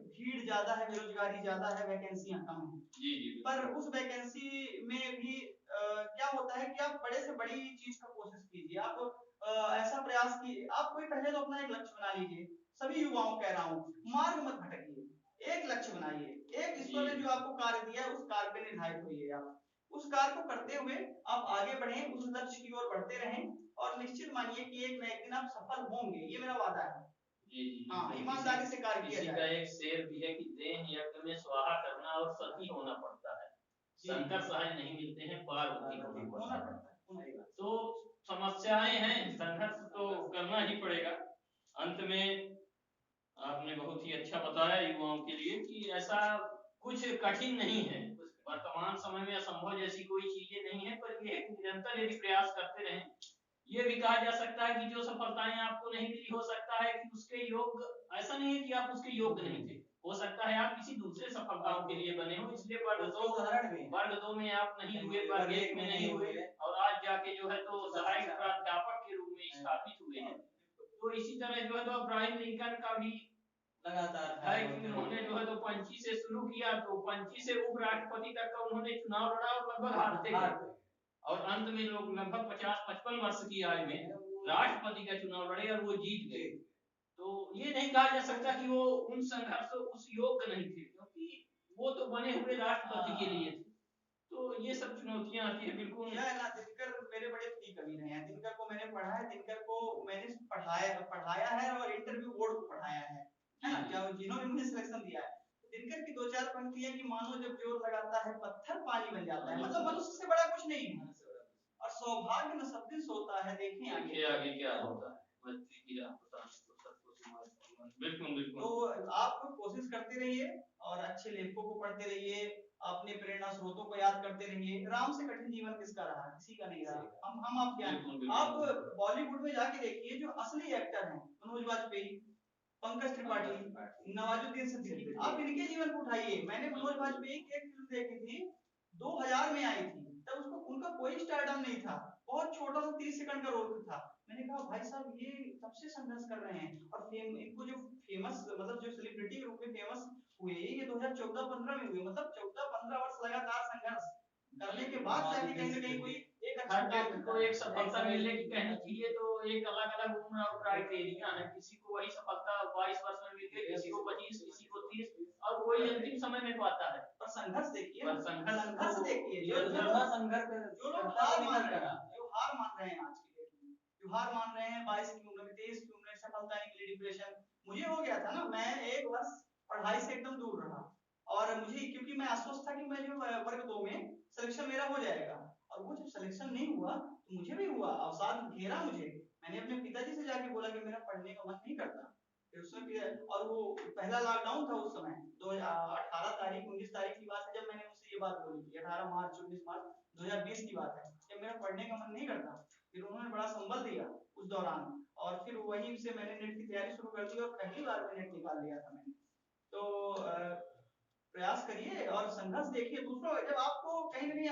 भीड़ ज्यादा है, बेरोजगारी ज्यादा है, वैकेंसियां कम है। जी जी। पर उस वैकेंसी में भी क्या होता है कि आप बड़े से बड़ी चीज का कोशिश कीजिए। आप ऐसा प्रयास कीजिए, आप कोई पहले तो अपना एक लक्ष्य बना लीजिए। सभी युवाओं कह रहा हूँ, मार्ग मत भटकिए, एक लक्ष्य बनाइए, एक ईश्वर ने जो आपको कार्य दिया है उस कार्य पे निर्धारित होइए। आप उस कार्य को करते हुए आप आगे बढ़ें, उस लक्ष्य की ओर बढ़ते रहें, और निश्चित मानिए कि एक न एक दिन आप सफल होंगे, ये मेरा वादा है। जी जी हाँ, बिल्कुल। ईमानदारी से कार्य किया किसी का जाए। एक शेर भी है कि देह यज्ञ में स्वाहा करना और सती होना पड़ता है, शंकर सहज नहीं मिलते हैं, पार्वती होना होना पड़ता है। पड़ता है। तो समस्याएं हैं, संघर्ष तो करना ही पड़ेगा। अंत में आपने बहुत ही अच्छा बताया युवाओं के लिए कि ऐसा कुछ कठिन नहीं है, वर्तमान समय में असंभव जैसी कोई चीजें नहीं है, पर ये है कि निरंतर यदि प्रयास करते रहें। ये भी कहा जा सकता है कि जो सफलताएं आपको नहीं मिली, हो सकता है कि उसके योग्य, ऐसा नहीं है कि आप उसके योग्य नहीं थे, हो सकता है आप किसी दूसरे सफलताओं के लिए बने हो, इसलिए वर्ग दो में आप नहीं हुए, वर्ग एक में नहीं हुए, और आज जाके जो है तो सहायक प्राध्यापक के रूप में स्थापित हुए हैं। तो इसी तरह जो है तो अब्राहम लिंकन का भी लगातार है कि उन्होंने जो है तो पंची से शुरू किया, तो पंची से उपराष्ट्रपति तक का उन्होंने चुनाव लड़ा और लगभग हारते गए, और अंत में लोग लगभग 50-55 वर्ष की आयु में राष्ट्रपति का चुनाव लड़े और वो जीत गए। तो ये नहीं कहा जा सकता कि वो उन संघर्ष उस योग्य नहीं थे, क्योंकि वो तो बने हुए राष्ट्रपति के लिए थे। तो ये सब चुनौतियां आती है बिल्कुल। क्या है ना, दिनकर मेरे बड़े प्रिय कवि रहे हैं। दिनकर को मैंने पढ़ा है, दिनकर को मैंने पढ़ाया है और इंटरव्यू बोर्ड को पढ़ाया है ना, क्या जिन्होंने मुझे सिलेक्शन दिया है। तो दिनकर की 2-4 पंक्तियां कि मानो जब जोर लगाता है पत्थर पानी बन जाता है, मतलब मनुष्य से बड़ा कुछ नहीं है, और सौभाग्य न सब दिन सोता है, देखें आगे क्या होता है। बिल्कुल बिल्कुल। तो आप कोशिश करते रहिए और अच्छे लेखकों को पढ़ते रहिए, अपने प्रेरणा स्रोतों को याद करते रहिए। राम से कठिन जीवन किसका रहा, किसी का नहीं रहा। हम आप क्या, आप बॉलीवुड में जाके देखिए जो असली एक्टर हैं, मनोज वाजपेयी, पंकज त्रिपाठी, नवाजुद्दीन सिद्दीकी, आप इनके जीवन को उठाइए। मैंने मनोज वाजपेयी की एक फिल्म देखी थी, 2000 में आई थी, तब उसको उनका कोई स्टारडम नहीं था, बहुत छोटा सा 30 सेकंड का रोल था। मैंने कहा भाई साहब ये तब से संघर्ष कर रहे हैं, और इनको जो फेमस, मतलब जो सेलिब्रिटी के रूप में फेमस हुए ये 2014-15 में हुए, मतलब 14-15 वर्ष लगातार संघर्ष करने के बाद जाके कहीं ना कहीं कोई एक अच्छा व्यक्ति को एक सफलता मिलने की कहनी चाहिए तो एक अलग अलग उम्र और क्राइटेरिया है। किसी को वही सफलता 22 वर्ष में मिल गई, किसी को 25, किसी को 30, और कोई अंतिम समय में पाता है। पर संघर्ष देखिए, पर संघर्ष देखिए, जो संघर्ष जो लोग हार मान रहे हैं, जो हार मान रहे हैं आज की डेट में, जो हार मान रहे हैं 22 की उम्र में, 23 की उम्र में सफलता नहीं मिली, डिप्रेशन। मुझे हो गया था ना, मैं 1 वर्ष पढ़ाई से एकदम दूर रहा, और मुझे क्योंकि मैं आश्वस्त था कि मैं जो वर्ग 2 में सिलेक्शन मेरा हो जाएगा, और वो जब सिलेक्शन नहीं हुआ तो मुझे भी हुआ, अवसाद घेरा मुझे। मैंने अपने पिताजी से जाके बोला कि मेरा पढ़ने का मन नहीं करता। फिर उसमें भी, और वो पहला लॉकडाउन था उस समय, 18 तारीख 19 तारीख की बात है जब मैंने उनसे ये बात बोली थी, 18 मार्च 19 मार्च 2020 की बात है, जब मेरा पढ़ने का मन नहीं करता। फिर उन्होंने बड़ा संबल दिया उस दौरान, और फिर वहीं से मैंने नेट की तैयारी शुरू कर दी, और पहली बार में नेट निकाल लिया था मैंने। तो प्रयास करिए और संघर्ष देखिए दूसरों, जब आपको कहीं ना कहीं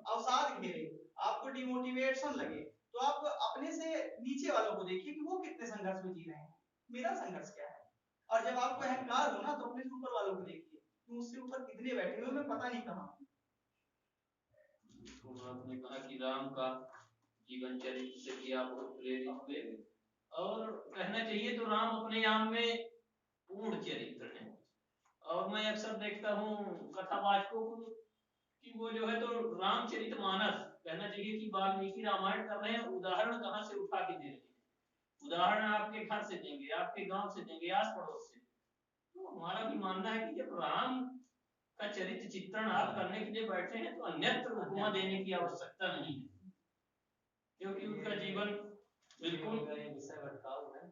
अवसाद घेरे, आपको डिमोटिवेशन लगे, तो आप अपने से नीचे वालों को देखिए कि वो कितने संघर्ष में जी रहे हैं, मेरा संघर्ष क्या है। और जब आपको अहंकार हो ना, तो अपने से ऊपर वालों को देखिए कि मुझसे ऊपर कितने बैठे हुए, मैं पता नहीं कहां। आपने कहा कि राम का जीवन चरित्र से भी आप बहुत प्रेरित हुए, और कहना चाहिए तो राम अपने आप में पूर्ण चरित्र है। और मैं अक्सर देखता हूँ कथावाचकों को कि वो जो है तो रामचरितमानस, कहना चाहिए कि वाल्मीकि रामायण कर रहे हैं, उदाहरण कहाँ से उठा के दे रहे हैं। उदाहरण आपके घर से देंगे, आपके गांव से देंगे, आस पड़ोस से। तो हमारा भी मानना है कि जब राम का चरित्र चित्रण आप करने के लिए बैठे हैं तो अन्यत्र उपमा देने की आवश्यकता नहीं है, क्योंकि उनका जीवन बिल्कुल विषय भटकाव है,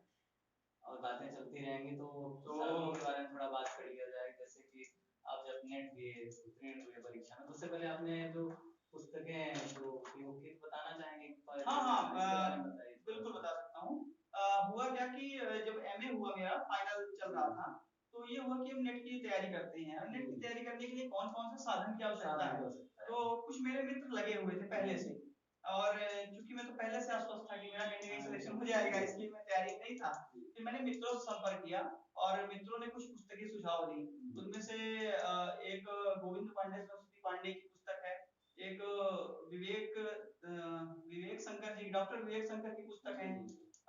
और बातें चलती रहेंगी। तो के बारे में थोड़ा बात कर लिया जाए, जैसे कि आप जब नेट दिए, उत्तीर्ण हुए परीक्षा में, तो उससे पहले आपने जो पुस्तकें जो बताना चाहेंगे? हाँ, बिल्कुल बता सकता हूँ। हुआ क्या कि जब एमए हुआ, मेरा फाइनल चल रहा था, तो ये हुआ कि हम नेट की तैयारी करते हैं, और नेट की तैयारी करने के लिए कौन कौन से साधन की आवश्यकता है। तो कुछ मेरे मित्र लगे हुए थे पहले से, और चूंकि मैं तो पहले से आश्वस्त था कि मेरा कहीं ना कहीं सिलेक्शन हो जाएगा, इसलिए मैं तैयारी नहीं था। फिर मैंने मित्रों से संपर्क किया, और मित्रों ने कुछ पुस्तकें सुझाव दी। उनमें से एक गोविंद पांडे, सरस्वती पांडे की पुस्तक है, एक विवेक शंकर जी, डॉक्टर विवेक शंकर की पुस्तक है,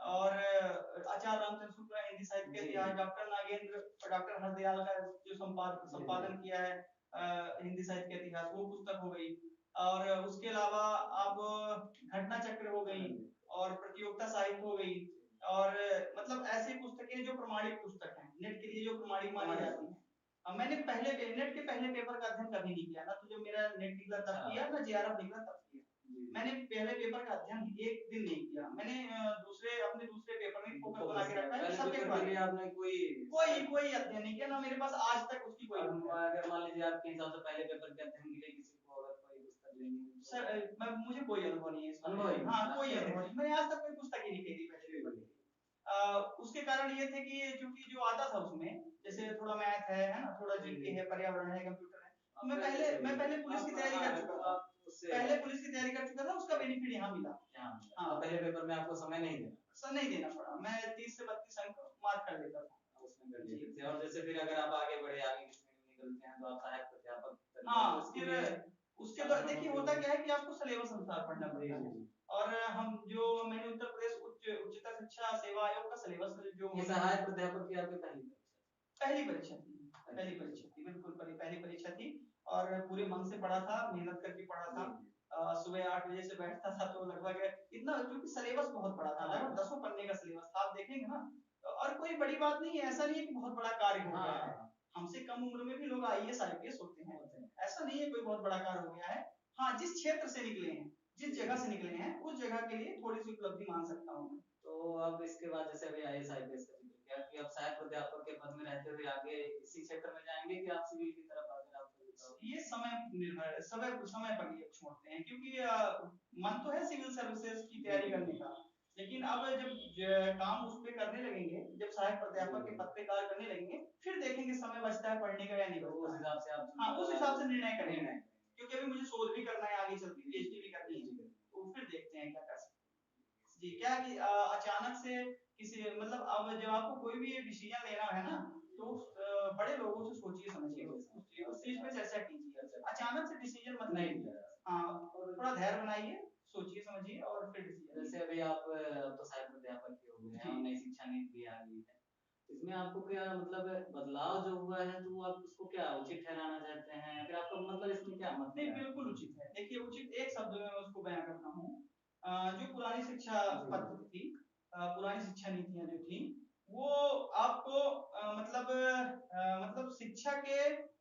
और आचार्य रामचंद्र शुक्ला हिंदी साहित्य के इतिहास, डॉक्टर नागेंद्र और डॉक्टर हरदयाल का जो संपादन किया है हिंदी साहित्य के इतिहास, वो पुस्तक हो गई। और उसके अलावा अब घटना चक्र हो गई, और प्रतियोगिता साहित्य हो गई, और मतलब ऐसी पुस्तकें जो प्रमाणिक पुस्तक हैं, नेट के लिए जो प्रमाणिक मानी जाती हैं। मैंने नेट के पहले पेपर का अध्ययन कभी नहीं किया ना, तो जब मेरा नेट निकला तब किया ना, जेआरएफ निकला तब किया। मैंने पहले पेपर का अध्ययन एक दिन नहीं किया। मैंने अपने दूसरे पेपर में फोकस बना के रखा है सब्जेक्ट वाले। आपने कोई अध्ययन नहीं किया ना, मेरे पास आज तक उसकी कोई अगर मान लीजिए आपके हिसाब से पहले पेपर के अध्ययन के लिए किसी को अगर कोई पुस्तक लेनी है सर, मुझे कोई अनुभव नहीं है इसमें। अनुभव ही नहीं। हाँ, कोई अनुभव नहीं, मैंने आज तक कोई पुस्तक ही नहीं खरीदी पहले पेपर के लिए। उसके कारण ये थे कि चूंकि जो आता था उसमें, जैसे थोड़ा मैथ है ना, थोड़ा जीके है, पर्यावरण है, कंप्यूटर है, तो मैं पहले पुलिस की तैयारी कर चुका था। पहले पुलिस की तैयारी कर चुका था, उसका बेनिफिट यहाँ मिला। हाँ, पहले पेपर में आपको समय नहीं देना पड़ा। मैं 30 से 32 अंक मार्क कर लेता था उसमें कर लेते थे। और जैसे फिर अगर आप आगे बढ़े, आगे की श्रेणी में निकलते हैं, तो आप सहायक प्राध्यापक। हाँ, फिर उसके बाद देखिए होता क्या है कि आपको सिलेबस अनुसार पढ़ना पड़ता है। और मैंने उत्तर प्रदेश उच्चतर शिक्षा सेवा आयोग का सिलेबस जो सहायक प्राध्यापक की आपकी पहली परीक्षा थी, बिल्कुल पहली परीक्षा थी। और पूरे मन से पढ़ा था, मेहनत करके पढ़ा था। सुबह 8 बजे से बैठता था, तो लगभग इतना, क्योंकि सिलेबस बहुत बड़ा था, लगभग 10 पन्ने का सिलेबस था, आप देखेंगे ना। और कोई बड़ी बात नहीं है, ऐसा नहीं है कि बहुत बड़ा कार्य हो गया है। हमसे कम उम्र में भी लोग आईएएस आईपीएस होते हैं, ऐसा नहीं है कोई बहुत बड़ा कार्य हो गया है। हाँ, जिस क्षेत्र से निकले हैं, जिस जगह से निकले हैं, उस जगह के लिए थोड़ी सी उपलब्धि मान सकता हूँ मैं। तो अब इसके बाद जैसे अभी आईएएस आईपीएस का जिक्र किया कि अब सहायक प्राध्यापक के पद में रहते हुए आगे इसी क्षेत्र में जाएंगे कि आप सिविल की तरफ आगे आप ये समय निर्भर है, समय पर ये छोड़ते हैं, क्योंकि मन तो है सिविल सर्विसेज की तैयारी करने का, लेकिन अब जब काम उस पे करने लगेंगे, जब सहायक प्राध्यापक के पद पे कार्य करने लगेंगे, फिर देखेंगे समय बचता है पढ़ने का या नहीं बचता। उस हिसाब से आप हाँ, उस हिसाब से निर्णय करेंगे, क्योंकि अभी मुझे शोध भी करना है, आगे चल के पीएचडी भी करनी है, तो फिर देखते हैं क्या कर सकते हैं। जी, क्या कि अचानक से किसी, मतलब अब जब आपको कोई भी डिसीजन लेना है ना, तो बड़े लोगों से सोचिए समझिए, उस चीज पे चर्चा कीजिए, अचानक से डिसीजन मत लीजिए। हाँ, थोड़ा धैर्य बनाइए, सोचिए समझिए और फिर डिसीजन। जैसे अभी आप तो सहायक प्राध्यापक के हो गए हैं, नई शिक्षा नीति भी आ गई है, इसमें आपको क्या मतलब बदलाव जो हुआ है, तो आप उसको क्या उचित ठहराना चाहते हैं, फिर आपका मतलब इसमें क्या मतलब? नहीं, बिल्कुल उचित है। देखिए, उचित एक शब्द में उसको बयां करता हूँ। जो पुरानी शिक्षा पद्धति थी, पुरानी शिक्षा नीतियां जो थी, वो आपको मतलब शिक्षा के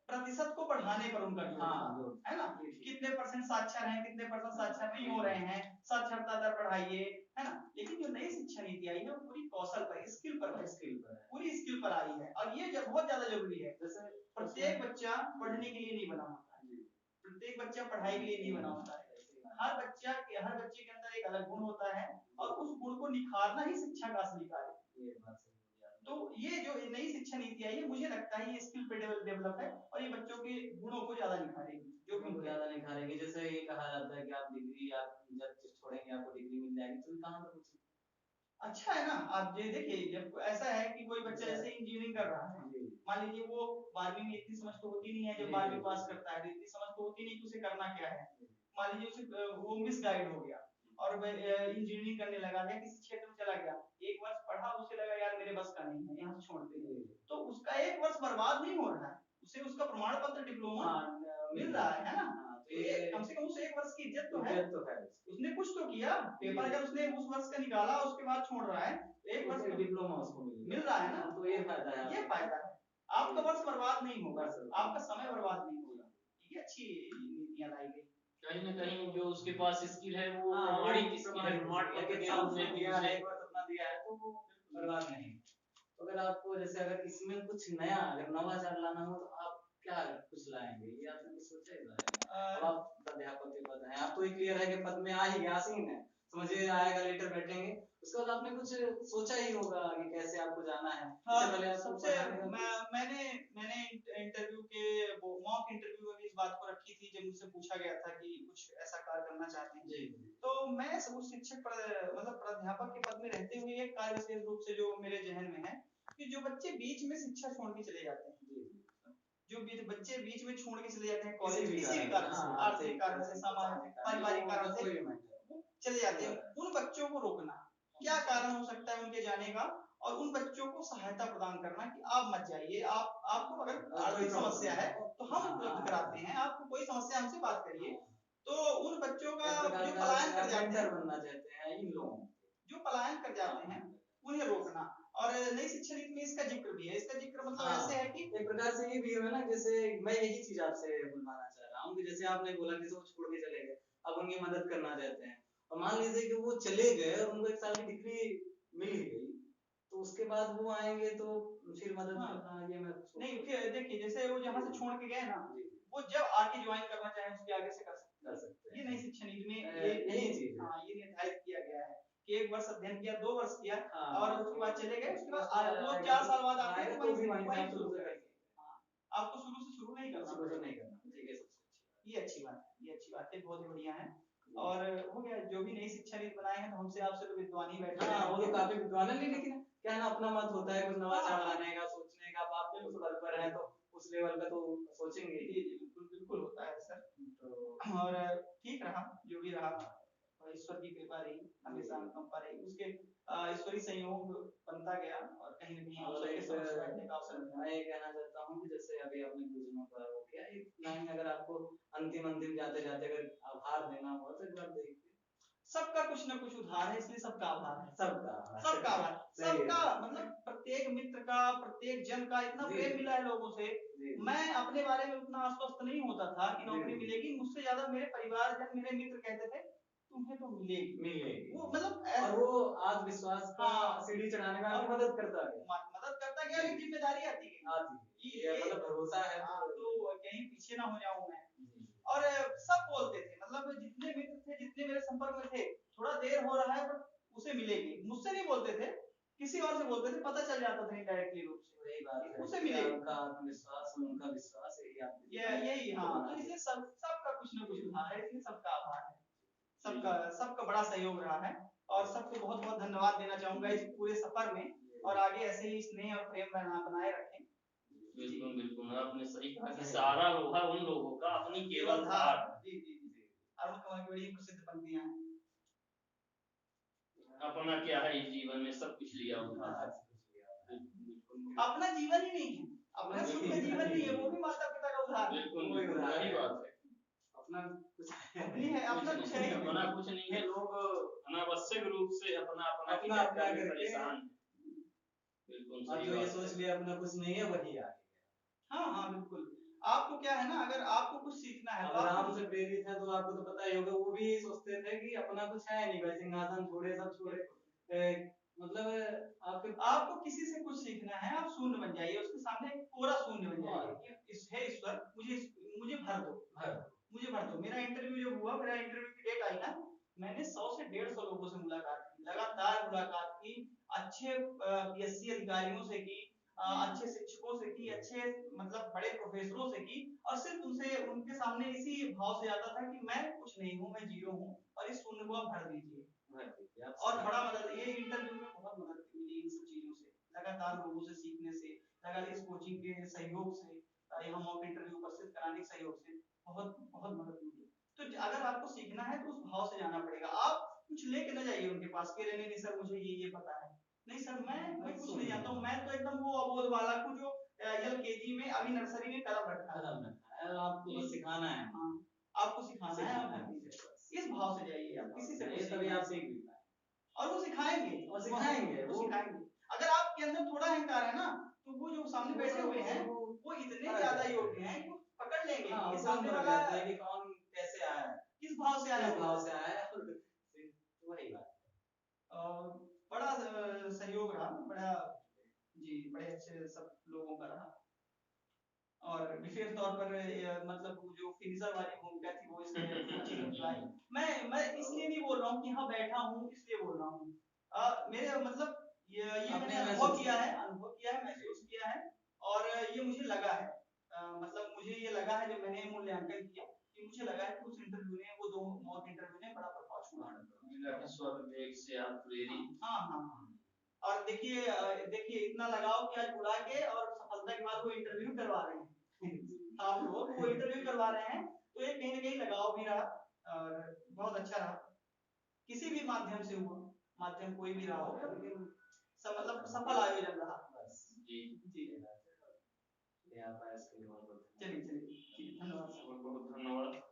प्रतिशत को बढ़ाने पर उनका जोर था, है ना, कितने परसेंट साक्षर हैं, कितने परसेंट साक्षर नहीं हो रहे हैं, साक्षरता दर बढ़ाइए, है ना। लेकिन जो नई शिक्षा नीति आई है, वो पूरी कौशल पर, स्किल पर पूरी स्किल पर आई है, और ये बहुत ज्यादा जरूरी है। जैसे प्रत्येक बच्चा पढ़ने के लिए नहीं बना होता है, प्रत्येक बच्चा पढ़ाई के लिए नहीं बना होता है। हर बच्चे के अंदर एक अलग गुण होता है, और उस गुण को निखारना ही शिक्षा का असली कार्य है। तो ये जो नई शिक्षा नीति आई है, मुझे लगता है ये स्किल पे डेवलप है, और ये बच्चों के गुणों को ज्यादा निखारेगी, जो कि ज्यादा निखारेगी। जैसे ये कहा जाता है कि आप डिग्री, आप जब छोड़ेंगे आपको डिग्री मिल जाएगी, तो कहाँ तक उचित? अच्छा है ना। आप ये देखिए, जब ऐसा है कि कोई बच्चा जैसे इंजीनियरिंग कर रहा है, मान लीजिए वो 12वीं में इतनी समझ तो होती नहीं है, जब 12वीं पास करता है इतनी समझ तो होती नहीं कि उसे करना क्या है। मान लीजिए उसे वो मिसगाइड हो गया और इंजीनियरिंग करने लगा, या किसी क्षेत्र में चला गया, 1 वर्ष पढ़ा, उसे लगा यार मेरे बस का नहीं है, यहाँ छोड़ दे, तो उसका 1 वर्ष बर्बाद नहीं हो रहा है, उसे उसका प्रमाण पत्र डिप्लोमा मिल रहा है ना। तो ये कम से कम उसे 1 वर्ष की इज्जत तो है, उसने कुछ तो किया। पेपर अगर उसने उस वर्ष का निकाला, उसके बाद छोड़ रहा है, 1 वर्ष का डिप्लोमा उसको मिल रहा है ना, तो ये फायदा है, ये फायदा है। आपका वर्ष बर्बाद नहीं होगा, आपका समय बर्बाद नहीं होगा। ये अच्छी नीतियां लाई गई। कहीं ना कहीं जो उसके पास स्किल है, वो प्रमाणित स्किल है, प्रमाण पत्र के रूप में भी उसे अपना दिया है, तो वो बर्बाद नहीं। तो अगर आपको जैसे अगर इसमें कुछ नया, अगर नवाचार लाना हो, तो आप क्या कुछ लाएंगे, ये आपने कुछ सोचा है? अब आप प्राध्यापक के पद हैं, आपको क्लियर है कि पद में आ ही गया, आसीन है, समझिए आएगा, लेटर बैठेंगे, उसके बाद आपने कुछ सोचा ही होगा कि कैसे आपको जाना है। हाँ, सबसे मैंने इंटरव्यू के मॉक इंटरव्यू में भी इस बात को रखी थी, जब मुझसे पूछा गया था कि कुछ ऐसा कार्य करना चाहते हैं जी, तो मैं उस शिक्षक मतलब प्राध्यापक के पद में रहते हुए एक कार्य विशेष रूप से जो मेरे जहन में है कि जो बच्चे बीच में शिक्षा छोड़ के चले जाते हैं, जो बच्चे बीच में छोड़ के चले जाते हैं कॉलेज, किसी भी कारण से, आर्थिक कारण से, सामाजिक पारिवारिक कारण से वो चले जाते हैं, उन बच्चों को रोकना, क्या कारण हो सकता है उनके जाने का, और उन बच्चों को सहायता प्रदान करना कि आप मत जाइए, आपको अगर आर्थिक समस्या है तो हम उपलब्ध कराते हैं, आपको कोई समस्या हमसे बात करिए। तो उन बच्चों का जो पलायन कर जाते हैं, बनना चाहते हैं इन लोगों, जो पलायन कर जाते हैं, उन्हें रोकना। और नई शिक्षा नीति में इसका जिक्र भी है। इसका जिक्र मतलब हाँ, ऐसे है कि एक प्रकार से ये भी है ना, जैसे मैं यही चीज आपसे बुलवाना चाह रहा हूँ कि जैसे आपने बोला कि वो छोड़ के चले गए, अब उनकी मदद करना चाहते हैं, और मान लीजिए कि वो चले गए और उनको 1 साल की डिग्री मिल ही गई, तो उसके बाद वो आएंगे तो फिर मदद हाँ। करना, ये मैं नहीं फिर देखिए, जैसे वो जहाँ से छोड़ के गए ना, जी, वो जब आके ज्वाइन करना चाहे उसके आगे से कर सकते हैं। ये नई शिक्षा नीति में यही चीज है। हाँ, ये निर्धारित किया गया है कि 1 वर्ष अध्ययन किया, 2 वर्ष किया हाँ, और उसके बाद चले गए, उसके बाद वो 4 साल बाद आते हैं, तो भी वहीं वहीं से शुरू शुरू करेंगे। करेंगे। हाँ, आपको शुरू से शुरू नहीं करना, शुरू से नहीं करना, ठीक है, सबसे अच्छी बात। ये अच्छी बात है, ये अच्छी बात है, बहुत ही बढ़िया है। और हो गया, जो भी नई शिक्षा नीति बनाए हैं तो हमसे आपसे तो विद्वान ही बैठे हाँ, हैं। वो तो काफी विद्वान है, लेकिन क्या है ना, अपना मत होता है कुछ नवाचार हाँ। लाने का, सोचने का। अब आप उस पद पर हैं तो उस लेवल का तो सोचेंगे ही। जी जी, बिल्कुल बिल्कुल होता है सर। तो और ठीक रहा जो भी रहा, और ईश्वर की कृपा रही, हमेशा अनुकंपा रही, उसके ईश्वरी संयोग बनता गया और कहीं न कहीं हम और सबके एक समक्ष बैठने का अवसर मिला। मैं ये कहना चाहता हूँ कि जैसे अभी आपने गुरुजनों का वो किया, एक लाइन अगर आपको अंतिम अंतिम जाते जाते अगर आभार देना हो तो एक बार देखिए। सबका कुछ न कुछ उधार है, इसलिए सबका आभार है। सबका सबका आभार, सही है। सबका मतलब प्रत्येक मित्र का, प्रत्येक जन का इतना जी। प्रेम मिला है लोगों से। जी। मैं अपने बारे में उतना आश्वस्त नहीं होता था कि नौकरी जी। मिलेगी, मुझसे ज्यादा मेरे परिवारजन, मेरे मित्र कहते थे तुम्हें तो मिलेगी मिलेगी। वो मतलब और वो आत्मविश्वास का हाँ। सीढ़ी चढ़ाने में आपकी और मदद करता है। मदद करता गया, एक जिम्मेदारी आती गई। आती है। ये मतलब भरोसा है हाँ, तो कहीं पीछे ना हो जाऊं मैं। जी। और सब बोलते थे, मतलब जितने मित्र थे, जितने मेरे संपर्क में थे, थोड़ा देर हो रहा है बट उसे मिलेगी। मुझसे नहीं बोलते थे, किसी और से बोलते थे, पता चल जाता था इनडायरेक्टली रूप से, वही बात है, उसे मिलेगी। उनका आत्मविश्वास, उनका विश्वास यही आप यही हाँ, तो इसलिए सबका कुछ न कुछ उधार है, इसलिए सबका आभार है। सबका सबका बड़ा सहयोग रहा है और सबको बहुत बहुत धन्यवाद देना चाहूंगा इस पूरे सफर में, और आगे ऐसे ही स्नेह और प्रेम बनाए रखें। बिल्कुल बिल्कुल, आपने सही कहा कि सारा लोहा उन लोगों का अपनी केवल धार। जी जी जी, अरुण कुमार की बड़ी प्रसिद्ध पंक्तियां हैं। अपना क्या है इस जीवन में, सब कुछ लिया उधार। अपना जीवन ही नहीं है, अपना खुद का जीवन नहीं है, वो भी माता पिता का उधार है। बिल्कुल बिल्कुल, वही बात है। अपना कुछ अपनी है, अपना कुछ है ही नहीं। अपना कुछ नहीं है, लोग अनावश्यक रूप से अपना अपना अपना करके परेशान हैं। बिल्कुल अब सही जो ये बात सोच है। लिया अपना कुछ नहीं है वही आगे गया। हाँ हाँ बिल्कुल, आपको क्या है ना, अगर आपको कुछ सीखना है तो अगर आप हमसे प्रेरित है तो आपको तो पता ही होगा, वो भी यही सोचते थे कि अपना कुछ है नहीं भाई, सिंहासन छोड़े सब छोड़े, मतलब आपको किसी से कुछ सीखना है, आप शून्य बन जाइए, उसके सामने एक कोरा शून्य बन जाइए कि हे ईश्वर, मुझे भर दो, मुझे भर दो। मेरा इंटरव्यू जब हुआ, मेरा इंटरव्यू की डेट आई ना, मैंने 100 से 150 लोगों से मुलाकात की, लगातार मुलाकात की, अच्छे पीएससी अधिकारियों से की, अच्छे शिक्षकों से की, अच्छे मतलब बड़े प्रोफेसरों से की, और सिर्फ उनसे, उनके सामने इसी भाव से आता था कि मैं कुछ नहीं हूँ, मैं जीरो हूँ और इस शून्य को आप भर दीजिए। और बड़ा मदद, ये इंटरव्यू में बहुत मदद मिली इन सब चीजों से, लगातार लोगों से सीखने से, लगातार इस कोचिंग के सहयोग से, यहाँ मॉक इंटरव्यू उपस्थित कराने के सहयोग से बहुत बहुत मदद मिली। तो अगर आपको सीखना है तो उस भाव से जाना पड़ेगा। आप कुछ लेके न जाइए उनके पास के रहने, नहीं सर मुझे ये पता है, नहीं सर मैं कुछ नहीं जानता हूँ, मैं तो एकदम वो अबोध बालक हूँ जो एलकेजी में, अभी नर्सरी में कदम रखा है। आपको बस सिखाना है। हाँ, आपको सिखाना है, इस भाव से जाइए, आप किसी से कुछ तभी आप सीख भी पाएंगे और वो सिखाएंगे, और सिखाएंगे वो सिखाएंगे। अगर आपके अंदर थोड़ा अहंकार है ना, तो वो जो सामने बैठे हुए हैं वो इतने ज्यादा योग्य हैं कि वो पकड़ लेंगे कि सामने वाला कि कौन कैसे आया है, किस भाव से आया है, वही बात है। बड़ा सहयोग रहा, बड़ा जी, बड़े अच्छे सब लोगों का रहा। और विशेष तौर पर मतलब वो जो फिनिशर वाली भूमिका थी वो इसमें कोचिंग एम्प्लॉय, मैं इसलिए नहीं बोल रहा हूँ कि यहाँ बैठा हूँ इसलिए बोल रहा हूँ, मेरे मतलब ये मैंने अनुभव किया है, महसूस किया है, और ये मुझे लगा है, मतलब मुझे ये लगा है जब मैंने मूल्यांकन किया कि मुझे लगा है कि उस इंटरव्यू ने, वो 2 मॉक इंटरव्यू ने बड़ा प्रभाव छोड़ा। स्वर्ग से आप प्रेरित। हाँ हाँ हाँ, और देखिए इतना लगाओ कि आज बुला के और सफलता के बाद वो इंटरव्यू करवा रहे हैं। आप लोग वो इंटरव्यू करवा रहे हैं, तो ये कहीं ना कहीं लगाव भी रहा और बहुत अच्छा रहा। किसी भी माध्यम से हुआ, माध्यम कोई भी रहा हो, लेकिन मतलब सफल आयोजन रहा। जी जी, है। आप इसके लिए बहुत चलिए धन्यवाद। बहुत बहुत धन्यवाद।